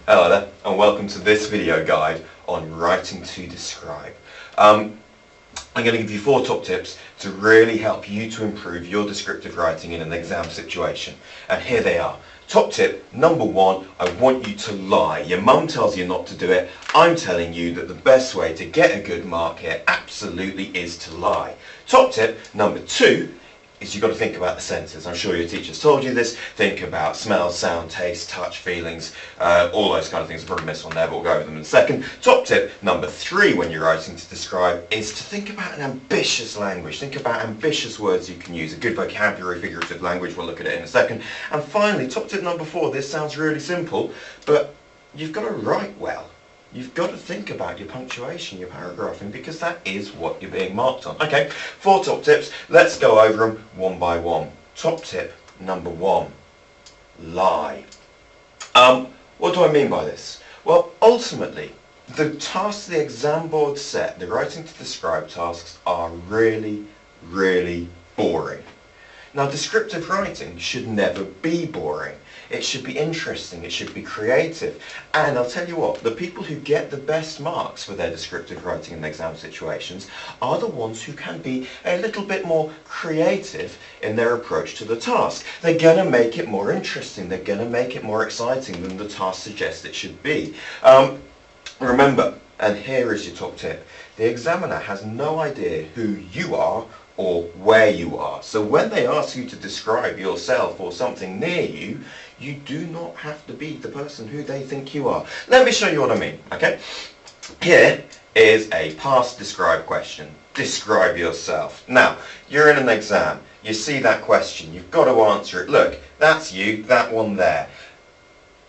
Hello there, and welcome to this video guide on writing to describe. I'm going to give you 4 top tips to really help you to improve your descriptive writing in an exam situation. And here they are. Top tip number 1, I want you to lie. Your mum tells you not to do it. I'm telling you that the best way to get a good mark here absolutely is to lie. Top tip number 2 is you've got to think about the senses. I'm sure your teacher's told you this. Think about smell, sound, taste, touch, feelings, all those kind of things. I've probably missed one there, but we'll go over them in a second. Top tip number 3 when you're writing to describe is to think about an ambitious language. Think about ambitious words you can use, a good vocabulary, figurative language. We'll look at it in a second. And finally, top tip number 4, this sounds really simple, but you've got to write well. You've got to think about your punctuation, your paragraphing, because that is what you're being marked on. Okay, 4 top tips. Let's go over them one by one. Top tip number 1, lie. What do I mean by this? Well, ultimately, the tasks the exam board set, the writing to describe tasks, are really, really boring. Now, descriptive writing should never be boring. It should be interesting, it should be creative. And I'll tell you what, the people who get the best marks for their descriptive writing in exam situations are the ones who can be a little bit more creative in their approach to the task. They're going to make it more interesting, they're going to make it more exciting than the task suggests it should be. Remember, and here is your top tip, the examiner has no idea who you are or where you are. So when they ask you to describe yourself or something near you, you do not have to be the person who they think you are. Let me show you what I mean, okay? Here is a past describe question. Describe yourself. Now, you're in an exam. You see that question. You've got to answer it. Look, that's you, that one there.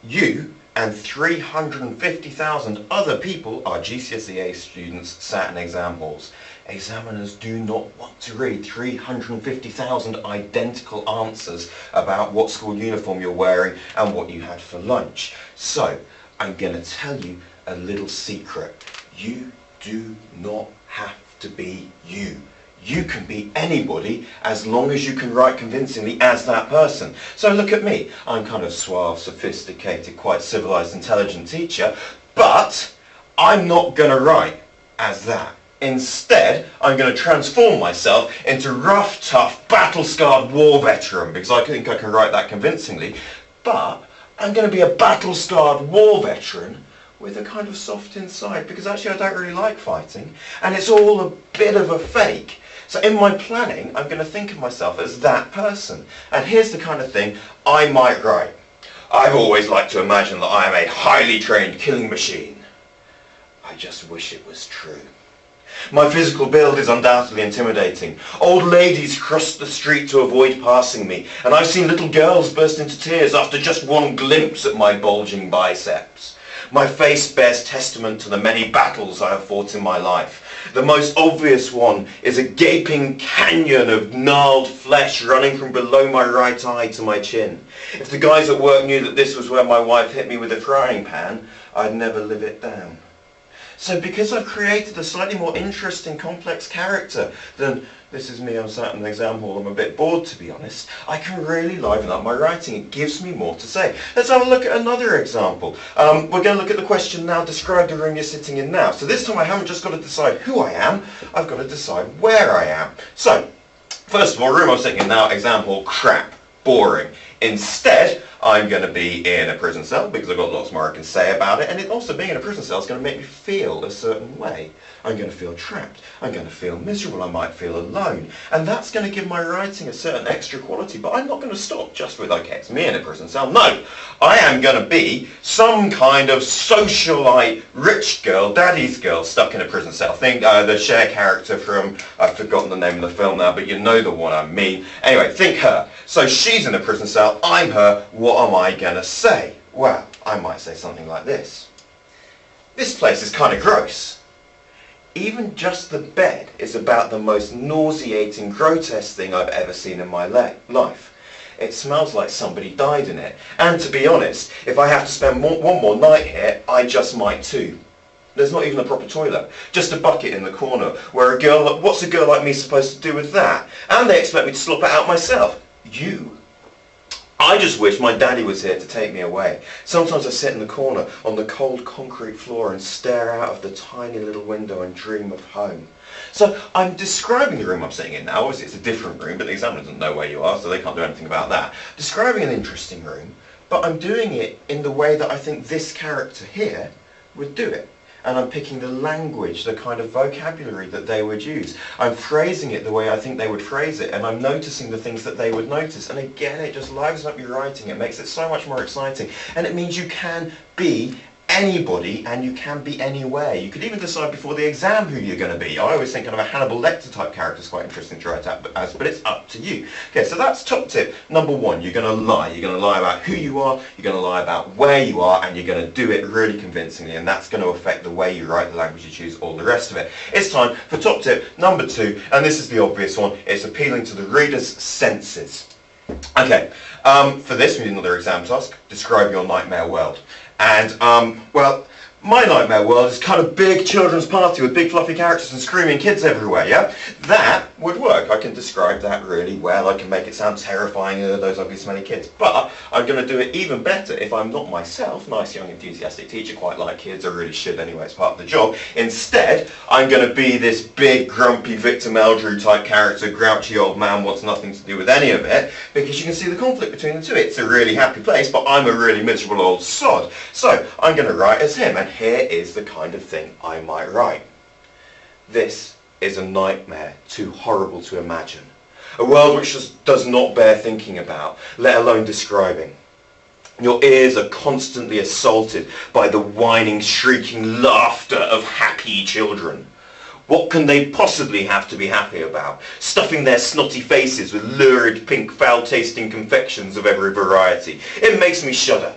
You and 350,000 other people are GCSE students sat in exam halls. Examiners do not want to read 350,000 identical answers about what school uniform you're wearing and what you had for lunch. So, I'm going to tell you a little secret. You do not have to be you. You can be anybody as long as you can write convincingly as that person. So look at me. I'm kind of suave, sophisticated, quite civilized, intelligent teacher, but I'm not going to write as that. Instead, I'm going to transform myself into rough, tough, battle-scarred war veteran because I think I can write that convincingly. But I'm going to be a battle-scarred war veteran with a kind of soft inside because actually I don't really like fighting and it's all a bit of a fake. So in my planning, I'm going to think of myself as that person. And here's the kind of thing I might write. I've always liked to imagine that I am a highly trained killing machine. I just wish it was true. My physical build is undoubtedly intimidating. Old ladies cross the street to avoid passing me, and I've seen little girls burst into tears after just one glimpse at my bulging biceps. My face bears testament to the many battles I have fought in my life. The most obvious one is a gaping canyon of gnarled flesh running from below my right eye to my chin. If the guys at work knew that this was where my wife hit me with a frying pan, I'd never live it down. So because I've created a slightly more interesting, complex character than this is me, I'm sat in the exam hall, I'm a bit bored to be honest, I can really liven up my writing. It gives me more to say. Let's have a look at another example. We're going to look at the question now, describe the room you're sitting in now. So this time I haven't just got to decide who I am, I've got to decide where I am. So, first of all, room I'm sitting in now, exam hall, crap, boring. Instead, I'm going to be in a prison cell because I've got lots more I can say about it, and it also being in a prison cell is going to make me feel a certain way. I'm going to feel trapped, I'm going to feel miserable, I might feel alone, and that's going to give my writing a certain extra quality, but I'm not going to stop just with, okay, it's me in a prison cell. No, I am going to be some kind of socialite, rich girl, daddy's girl stuck in a prison cell. Think the Cher character from, I've forgotten the name of the film now, but you know the one I mean. Anyway, think her. So she's in a prison cell, I'm her, what am I going to say? Well, I might say something like this. This place is kind of gross. Even just the bed is about the most nauseating, grotesque thing I've ever seen in my life. It smells like somebody died in it. And to be honest, if I have to spend one more night here, I just might too. There's not even a proper toilet. Just a bucket in the corner where what's a girl like me supposed to do with that? And they expect me to slop it out myself. You I just wish my daddy was here to take me away. Sometimes I sit in the corner on the cold concrete floor and stare out of the tiny little window and dream of home. So I'm describing the room I'm sitting in now. Obviously it's a different room, but the examiner doesn't know where you are, so they can't do anything about that. Describing an interesting room, but I'm doing it in the way that I think this character here would do it. And I'm picking the language, the kind of vocabulary that they would use. I'm phrasing it the way I think they would phrase it, and I'm noticing the things that they would notice. And again, it just livens up your writing. It makes it so much more exciting. And it means you can be anybody and you can be anywhere. You could even decide before the exam who you're going to be. I always think kind of a Hannibal Lecter type character is quite interesting to write as, but it's up to you. Okay, so that's top tip number one. You're going to lie. You're going to lie about who you are, you're going to lie about where you are, and you're going to do it really convincingly, and that's going to affect the way you write, the language you choose, all the rest of it. It's time for top tip number two, and this is the obvious one. It's appealing to the reader's senses. Okay, for this we need another exam task. Describe your nightmare world. And, well, my nightmare world is kind of big children's party with big fluffy characters and screaming kids everywhere, yeah? That would work. I can describe that really well. I can make it sound terrifying, those ugly smelly kids. But I'm going to do it even better if I'm not myself, nice young enthusiastic teacher, quite like kids. I really should anyway, it's part of the job. Instead, I'm going to be this big grumpy Victor Meldrew type character, grouchy old man, wants nothing to do with any of it, because you can see the conflict between the two. It's a really happy place, but I'm a really miserable old sod. So I'm going to write as him, and here is the kind of thing I might write. This is a nightmare too horrible to imagine. A world which just does not bear thinking about, let alone describing. Your ears are constantly assaulted by the whining, shrieking laughter of happy children. What can they possibly have to be happy about? Stuffing their snotty faces with lurid pink foul-tasting confections of every variety. It makes me shudder.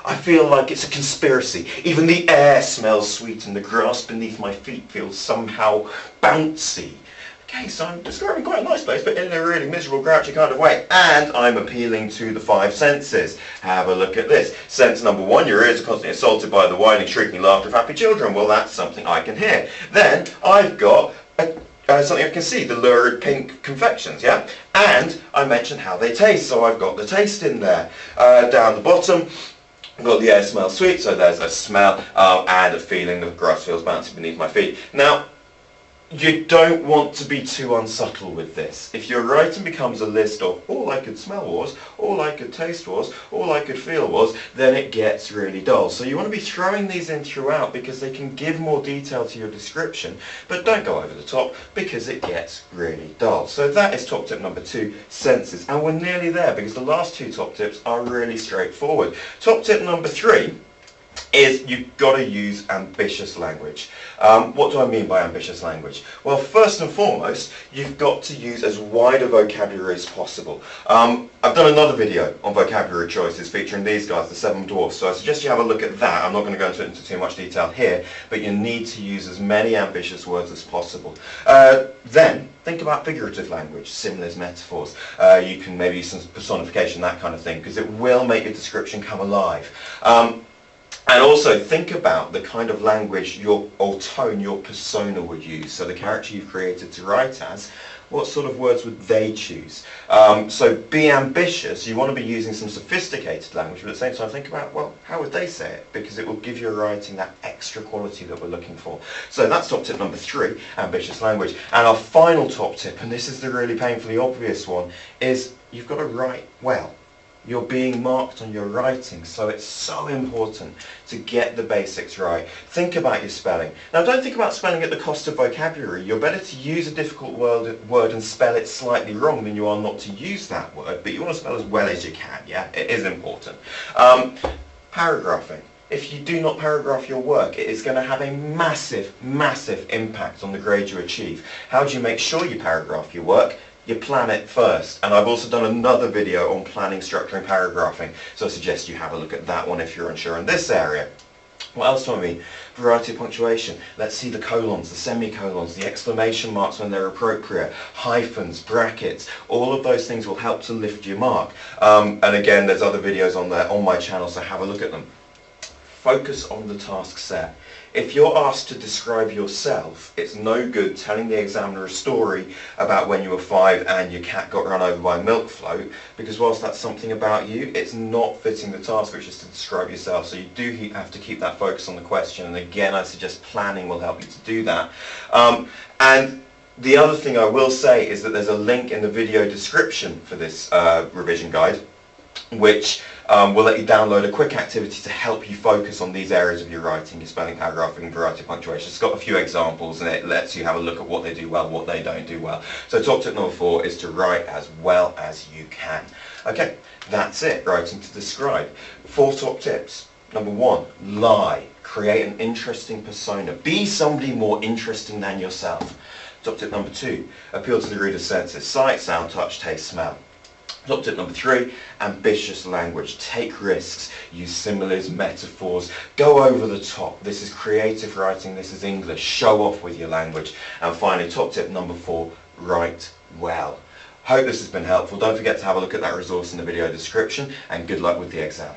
I feel like it's a conspiracy. Even the air smells sweet and the grass beneath my feet feels somehow bouncy. Okay, so I'm describing quite a nice place, but in a really miserable, grouchy kind of way. And I'm appealing to the five senses. Have a look at this. Sense number one, your ears are constantly assaulted by the whining, shrieking laughter of happy children. Well, that's something I can hear. Then I've got something I can see, the lurid pink confections, yeah? And I mentioned how they taste, so I've got the taste in there. Down the bottom, I've got the air smells sweet, so there's a smell and a feeling the grass feels bouncy beneath my feet. Now, you don't want to be too unsubtle with this. If your writing becomes a list of all I could smell was, all I could taste was, all I could feel was, then it gets really dull. So you want to be throwing these in throughout because they can give more detail to your description, but don't go over the top because it gets really dull. So that is top tip number two, senses. And we're nearly there because the last two top tips are really straightforward. Top tip number three is you've got to use ambitious language. What do I mean by ambitious language? Well, first and foremost, you've got to use as wide a vocabulary as possible. I've done another video on vocabulary choices featuring these guys, the Seven Dwarfs, so I suggest you have a look at that. I'm not going to go into too much detail here, but you need to use as many ambitious words as possible. Then, think about figurative language, similes, metaphors. You can maybe use some personification, that kind of thing, because it will make your description come alive. And also think about the kind of language or tone your persona would use. So the character you've created to write as, what sort of words would they choose? So be ambitious. You want to be using some sophisticated language, but at the same time think about, well, how would they say it? Because it will give your writing that extra quality that we're looking for. So that's top tip number three, ambitious language. And our final top tip, and this is the really painfully obvious one, is you've got to write well. You're being marked on your writing, so it's so important to get the basics right. Think about your spelling. Now, don't think about spelling at the cost of vocabulary. You're better to use a difficult word and spell it slightly wrong than you are not to use that word, but you want to spell as well as you can, yeah? It is important. Paragraphing. If you do not paragraph your work, it is going to have a massive, massive impact on the grade you achieve. How do you make sure you paragraph your work? You plan it first, and I've also done another video on planning, structuring, paragraphing, so I suggest you have a look at that one if you're unsure in this area. What else do I mean? Variety of punctuation. Let's see the colons, the semicolons, the exclamation marks when they're appropriate, hyphens, brackets. All of those things will help to lift your mark. And again, there's other videos on there on my channel, so have a look at them. Focus on the task set. If you're asked to describe yourself, it's no good telling the examiner a story about when you were 5 and your cat got run over by a milk float, because whilst that's something about you, it's not fitting the task, which is to describe yourself. So you do have to keep that focus on the question, and again I suggest planning will help you to do that. And the other thing I will say is that there's a link in the video description for this revision guide, which will let you download a quick activity to help you focus on these areas of your writing, your spelling, paragraphing, variety, punctuation. It's got a few examples and it lets you have a look at what they do well, what they don't do well. So top tip number 4 is to write as well as you can. Okay, that's it, writing to describe. 4 top tips. Number 1, lie. Create an interesting persona. Be somebody more interesting than yourself. Top tip number 2, appeal to the reader's senses. Sight, sound, touch, taste, smell. Top tip number 3, ambitious language. Take risks, use similes, metaphors, go over the top. This is creative writing, this is English. Show off with your language. And finally, top tip number 4, write well. Hope this has been helpful. Don't forget to have a look at that resource in the video description, and good luck with the exam.